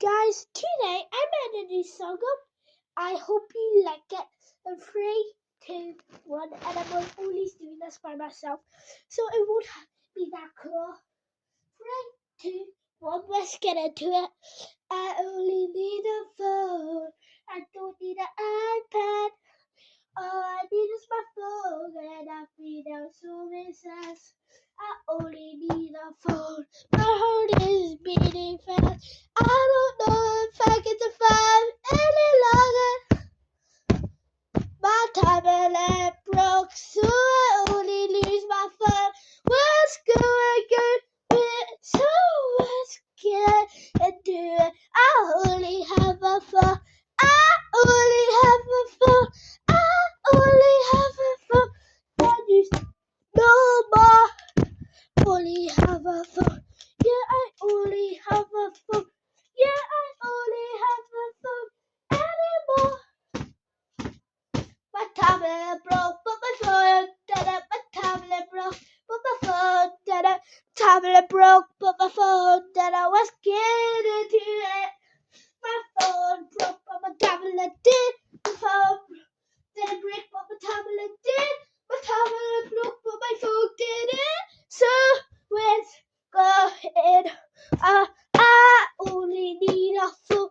Guys, today I made a new song up. I hope you like it. And 3, 2, 1, and I'm always doing this by myself, so it won't be that cool. 3, 2, 1, let's get into it. I only need a phone. I don't need an iPad. All I need is my phone, and I feel so says I only need a phone. My heart is beating fast. I don't know if I can survive any longer. My tablet broke, so I only lose my phone. What's going on? So what's can I do? I only have a phone. I only have a phone. I only have a phone. I use no more. Only have a phone. Yeah, I only have a phone. Yeah, I only have a phone anymore. My tablet broke, but my phone didn't. My tablet broke, but my phone didn't. Tablet broke, but my phone didn't. I was getting to it. My phone broke, but my tablet did. My phone didn't break, but my tablet did. My tablet broke, but my phone didn't. So let's go in. I only need a phone.